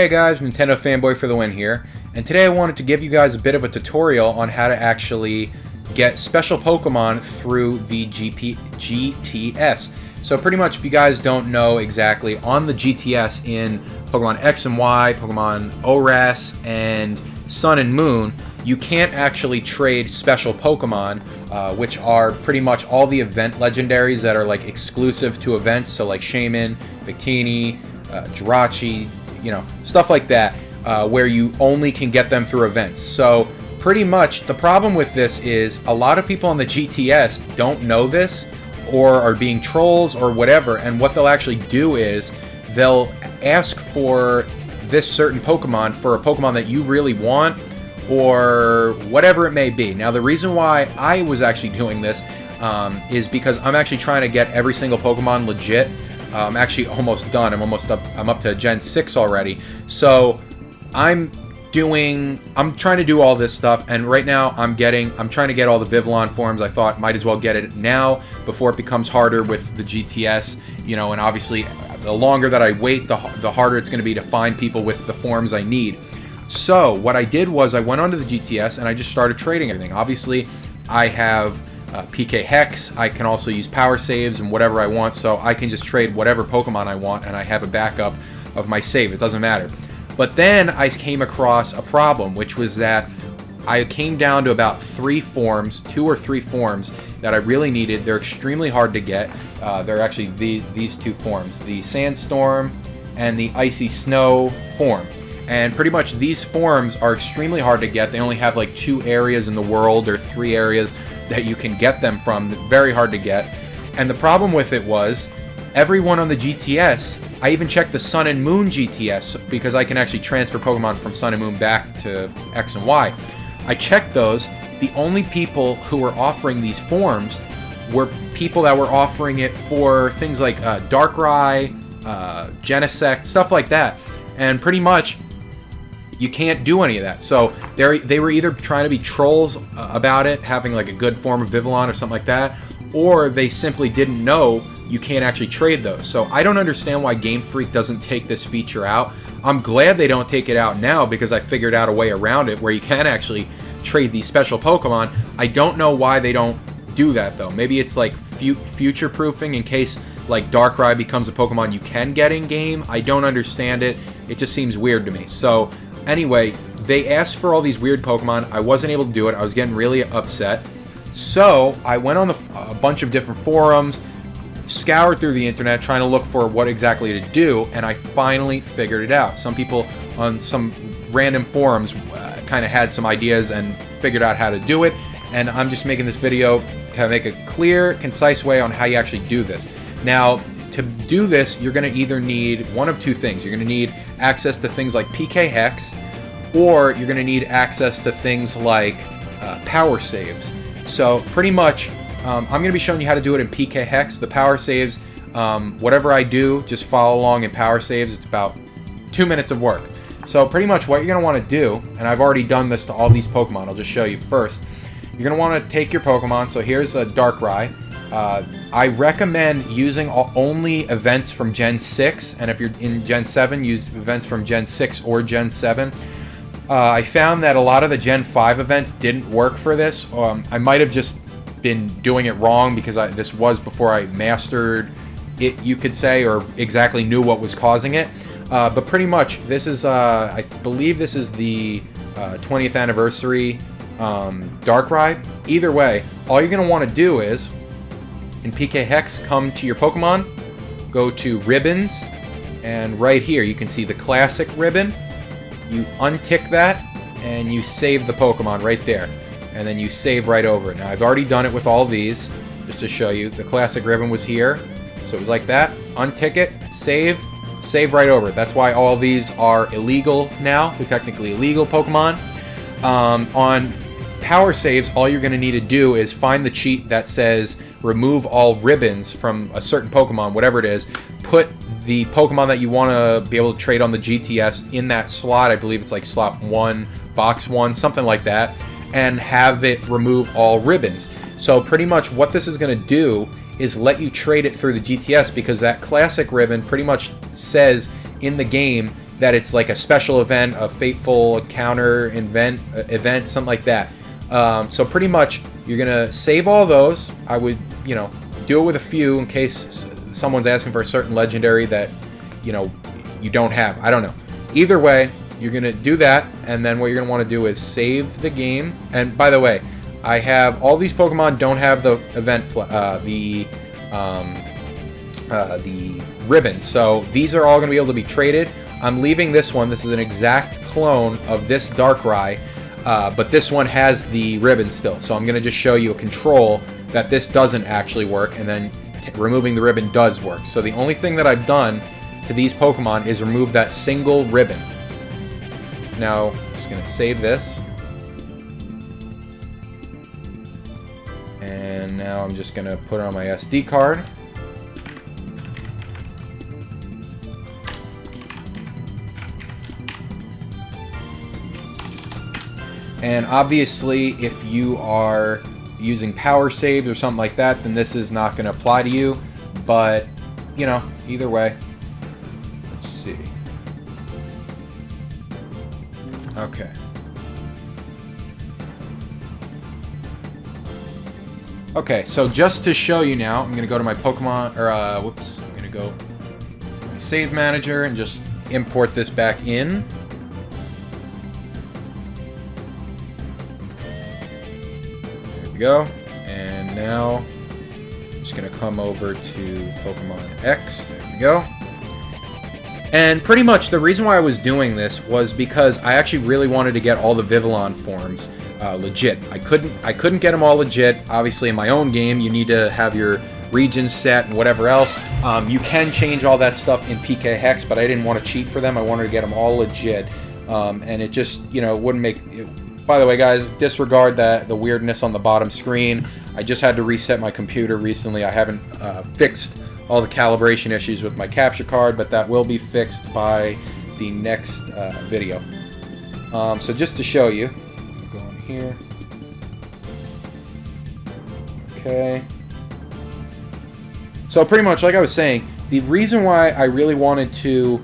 Hey guys, Nintendo Fanboy for the win here, and today I wanted to give you guys a bit of a tutorial on how to actually get special Pokemon through the GTS. So pretty much, if you guys don't know exactly, on the GTS in Pokemon X and Y, Pokemon ORAS, and Sun and Moon, you can't actually trade special Pokemon, which are pretty much all the event legendaries that are like exclusive to events, so like Shaman, Victini, Jirachi, you know, stuff like that, where you only can get them through events. So pretty much the problem with this is a lot of people on the GTS don't know this, or are being trolls or whatever, and what they'll actually do is they'll ask for this certain Pokemon for a Pokemon that you really want, or whatever it may be. Now the reason why I was actually doing this is because I'm actually trying to get every single Pokemon legit. I'm actually almost done. I'm up to Gen 6 already. So I'm trying to do all this stuff, and right now I'm trying to get all the Vivillon forms. I thought might as well get it now before it becomes harder with the GTS, you know, and obviously the longer that I wait, the harder it's going to be to find people with the forms I need. So what I did was I went onto the GTS and I just started trading everything. Obviously I have PK Hex, I can also use power saves and whatever I want, so I can just trade whatever Pokemon I want and I have a backup of my save. It doesn't matter. But then I came across a problem, which was that I came down to about 2 or 3 forms that I really needed. They're extremely hard to get. They're actually these 2 forms, the Sandstorm and the Icy Snow form. And pretty much these forms are extremely hard to get. They only have like 2 areas in the world, or 3 areas that you can get them from. Very hard to get. And the problem with it was everyone on the GTS, I even checked the Sun and Moon GTS because I can actually transfer Pokemon from Sun and Moon back to X and Y. I checked those. The only people who were offering these forms were people that were offering it for things like Darkrai, Genesect, stuff like that. And pretty much you can't do any of that. So they were either trying to be trolls about it, having like a good form of Vivillon or something like that, or they simply didn't know you can't actually trade those. So I don't understand why Game Freak doesn't take this feature out. I'm glad they don't take it out now because I figured out a way around it where you can actually trade these special Pokemon. I don't know why they don't do that though. Maybe it's like future proofing in case like Darkrai becomes a Pokemon you can get in game. I don't understand it. It just seems weird to me. So anyway, they asked for all these weird Pokemon. I wasn't able to do it. I was getting really upset. So I went on a bunch of different forums, scoured through the internet trying to look for what exactly to do, and I finally figured it out. Some people on some random forums kind of had some ideas and figured out how to do it, and I'm just making this video to make a clear, concise way on how you actually do this. Now, to do this, you're going to either need one of 2 things. You're going to need access to things like PK Hex, or you're going to need access to things like power saves. So pretty much, I'm going to be showing you how to do it in PK Hex. The power saves, whatever I do, just follow along in power saves. It's about 2 minutes of work. So pretty much what you're going to want to do, and I've already done this to all these Pokemon, I'll just show you first. You're going to want to take your Pokemon. So here's a Darkrai. I recommend using only events from Gen 6, and if you're in Gen 7, use events from Gen 6 or Gen 7. I found that a lot of the Gen 5 events didn't work for this. I might have just been doing it wrong because this was before I mastered it, you could say, or exactly knew what was causing it. But pretty much, this is, I believe this is the 20th anniversary Darkrai. Either way, all you're going to want to do is, in PK Hex, come to your Pokemon, go to Ribbons, and right here you can see the classic ribbon. You untick that, and you save the Pokemon right there. And then you save right over it. Now, I've already done it with all these, just to show you. The classic ribbon was here, so it was like that. Untick it, save right over it. That's why all these are illegal now. They're technically illegal Pokemon. On power saves, all you're going to need to do is find the cheat that says remove all ribbons from a certain Pokemon, whatever it is. Put the Pokemon that you want to be able to trade on the GTS in that slot. I believe it's like slot 1, box 1, something like that, and have it remove all ribbons. So pretty much what this is going to do is let you trade it through the GTS, because that classic ribbon pretty much says in the game that it's like a special event, a fateful counter event, something like that. So pretty much you're gonna save all those. I would, you know, do it with a few in case someone's asking for a certain legendary that, you know, you don't have. I don't know. Either way, you're gonna do that, and then what you're gonna want to do is save the game. And by the way, I have all these Pokemon don't have the event the ribbon, so these are all going to be able to be traded. I'm leaving this one. This is an exact clone of this Darkrai, but this one has the ribbon still. So I'm going to just show you a control that this doesn't actually work, and then removing the ribbon does work. So the only thing that I've done to these Pokemon is remove that single ribbon. Now, I'm just going to save this. And now I'm just going to put it on my SD card. And obviously, if you are using power saves or something like that, then this is not going to apply to you. But, you know, either way. Let's see. Okay. Okay, so just to show you now, I'm going to go to my Pokemon, or, whoops, I'm going to go to my save manager and just import this back in. Go, and now I'm just going to come over to Pokemon X. There we go. And pretty much the reason why I was doing this was because I actually really wanted to get all the Vivillon forms legit. I couldn't get them all legit. Obviously, in my own game, you need to have your regions set and whatever else. You can change all that stuff in PK Hex, but I didn't want to cheat for them. I wanted to get them all legit, and it just, you know, wouldn't make it. By the way, guys, disregard the weirdness on the bottom screen. I just had to reset my computer recently. I haven't fixed all the calibration issues with my capture card, but that will be fixed by the next video. So just to show you, go on here. Okay. So pretty much, like I was saying, the reason why I really wanted to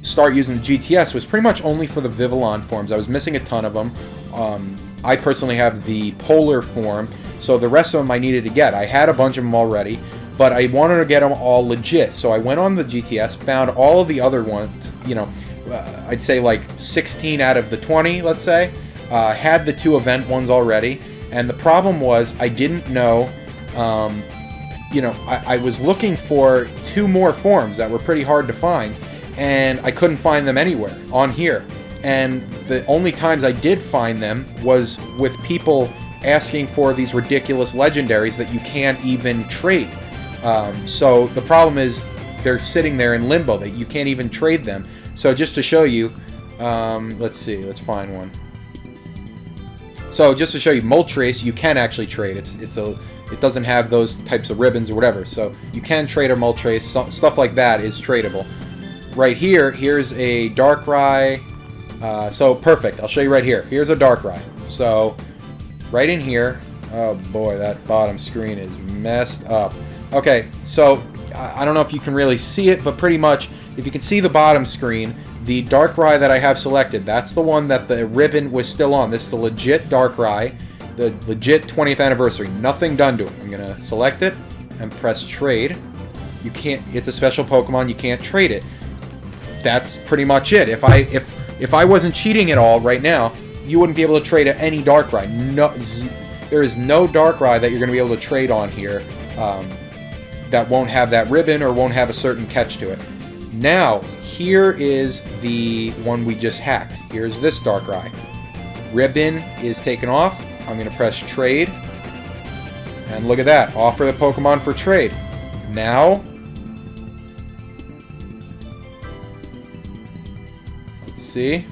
start using the GTS was pretty much only for the Vivillon forms. I was missing a ton of them. I personally have the Polar form, so the rest of them I needed to get. I had a bunch of them already, but I wanted to get them all legit. So I went on the GTS, found all of the other ones, you know, I'd say like 16 out of the 20, let's say, had the 2 event ones already. And the problem was I didn't know, you know, I was looking for 2 more forms that were pretty hard to find, and I couldn't find them anywhere on here. And the only times I did find them was with people asking for these ridiculous legendaries that you can't even trade. So the problem is they're sitting there in limbo, that you can't even trade them. So just to show you, let's see, let's find one. So just to show you, Moltres, you can actually trade. It doesn't have those types of ribbons or whatever. So you can trade a Moltres. Stuff like that is tradable. Right here, here's a Darkrai. So perfect. I'll show you right here. Here's a Darkrai. So right in here. Oh boy, that bottom screen is messed up. Okay, so I don't know if you can really see it, but pretty much, if you can see the bottom screen, the Darkrai that I have selected, that's the one that the ribbon was still on. This is the legit Darkrai, the legit 20th anniversary. Nothing done to it. I'm gonna select it and press trade. You can't. It's a special Pokemon. You can't trade it. That's pretty much it. If I wasn't cheating at all right now, you wouldn't be able to trade any Darkrai. No, there is no Darkrai that you're going to be able to trade on here that won't have that ribbon or won't have a certain catch to it. Now, here is the one we just hacked. Here's this Darkrai. Ribbon is taken off. I'm going to press trade. And look at that. Offer the Pokemon for trade. Now, let's see.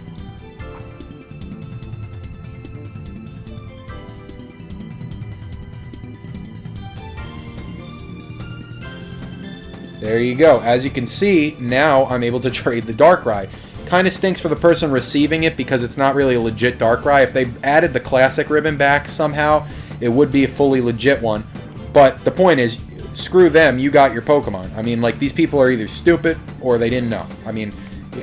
There you go. As you can see, now I'm able to trade the Darkrai. Kind of stinks for the person receiving it because it's not really a legit Darkrai. If they added the classic ribbon back somehow, it would be a fully legit one. But the point is, screw them, you got your Pokemon. I mean, like, these people are either stupid or they didn't know. I mean,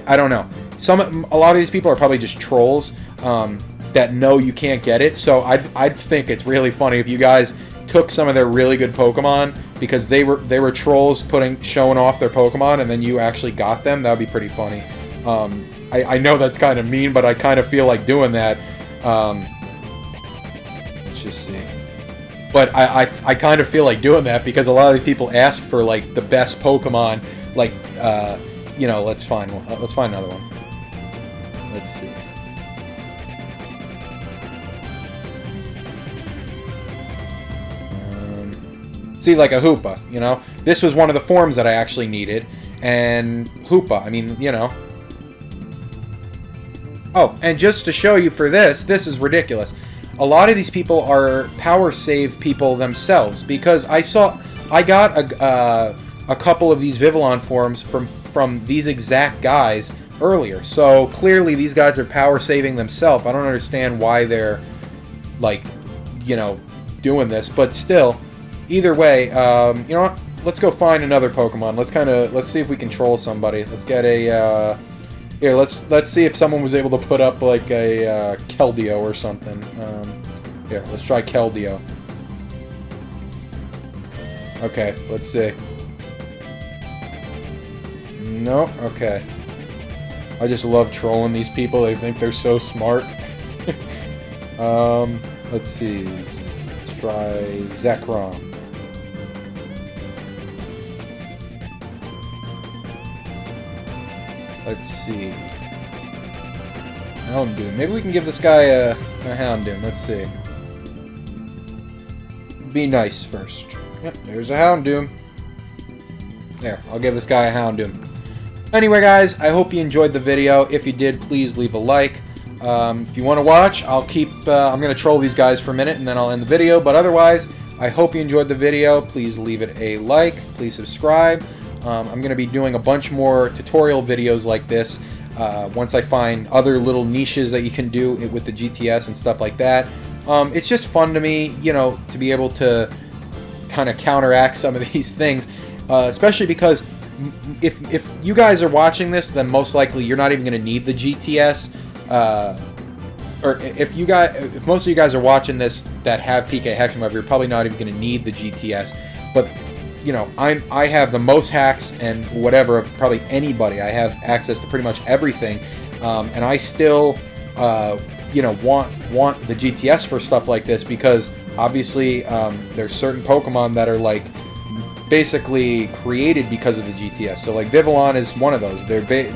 I don't know. A lot of these people are probably just trolls that know you can't get it. So I'd think it's really funny if you guys took some of their really good Pokemon because they were trolls showing off their Pokemon, and then you actually got them. That would be pretty funny. I know that's kind of mean, but I kind of feel like doing that. Let's just see. But I kind of feel like doing that because a lot of these people ask for like the best Pokemon. Like, you know, let's find another one. Let's see. See, like a Hoopa, you know? This was one of the forms that I actually needed. And Hoopa, I mean, you know. Oh, and just to show you for this is ridiculous. A lot of these people are power save people themselves because I got a couple of these Vivillon forms from these exact guys earlier. So clearly these guys are power saving themselves. I don't understand why they're like, you know, doing this, but still, either way, you know what? Let's go find another Pokemon. Let's see if we can troll somebody. Let's get a here. Let's see if someone was able to put up like a Keldeo or something. Here, let's try Keldeo. Okay, let's see. No, okay. I just love trolling these people. They think they're so smart. Let's see. Let's try Zekrom. Let's see. Houndoom. Maybe we can give this guy a Houndoom. Let's see. Be nice first. Yep, there's a Houndoom. There, I'll give this guy a Houndoom. Anyway, guys, I hope you enjoyed the video. If you did, please leave a like. If you want to watch, I'll keep... I'm going to troll these guys for a minute, and then I'll end the video. But otherwise, I hope you enjoyed the video. Please leave it a like. Please subscribe. I'm going to be doing a bunch more tutorial videos like this once I find other little niches that you can do with the GTS and stuff like that. It's just fun to me, you know, to be able to kind of counteract some of these things, especially because if you guys are watching this, then most likely you're not even going to need the GTS. Or if most of you guys are watching this that have PK Hexamove, you're probably not even going to need the GTS. But you know, I have the most hacks and whatever of probably anybody. I have access to pretty much everything, and I still, you know, want the GTS for stuff like this because obviously there's certain Pokemon that are like basically created because of the GTS. So like Vivillon is one of those.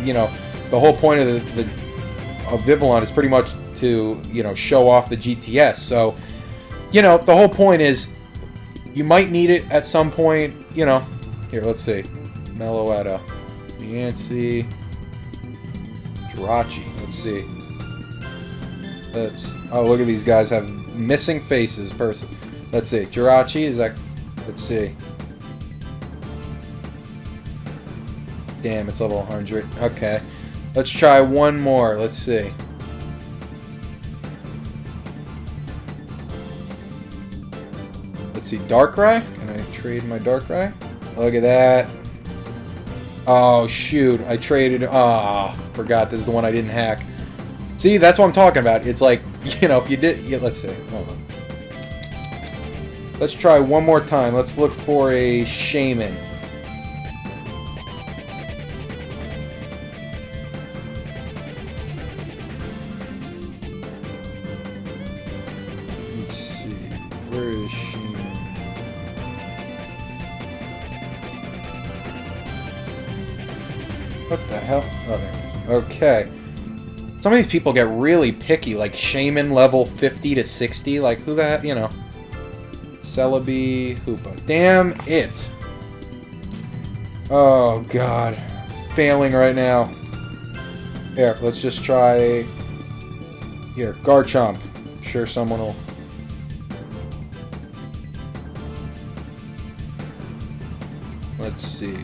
You know, the whole point of of Vivillon is pretty much to, you know, show off the GTS. So, you know, the whole point is you might need it at some point, you know. Here, let's see. Meloetta, Yancey, Jirachi. Let's see. Oh, look at these guys have missing faces. Let's see. Jirachi, is that... Let's see. Damn, it's level 100. Okay. Let's try one more. Let's see. Let's see. Darkrai? Can I trade my Darkrai? Look at that. Oh, shoot. I traded... Ah, forgot. This is the one I didn't hack. See, that's what I'm talking about. It's like, you know, if you did... Yeah, let's see. Hold on. Let's try one more time. Let's look for a Shaman. Let's see. Where is Shaman? What the hell? Oh, there. Okay. Some of these people get really picky, like Shaman level 50 to 60. Like, who the heck, you know. Celebi, Hoopa. Damn it. Oh, God. Failing right now. Here, let's just try... Here, Garchomp. Sure someone will... Let's see.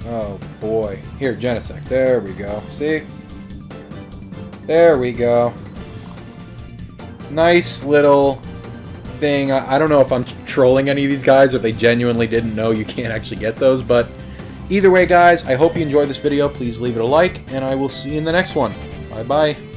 Oh, boy. Here, Genesect. There we go. See? There we go. Nice little thing. I don't know if I'm trolling any of these guys or if they genuinely didn't know you can't actually get those, but Either way, guys, I hope you enjoyed this video. Please leave it a like, and I will see you in the next one. Bye-bye.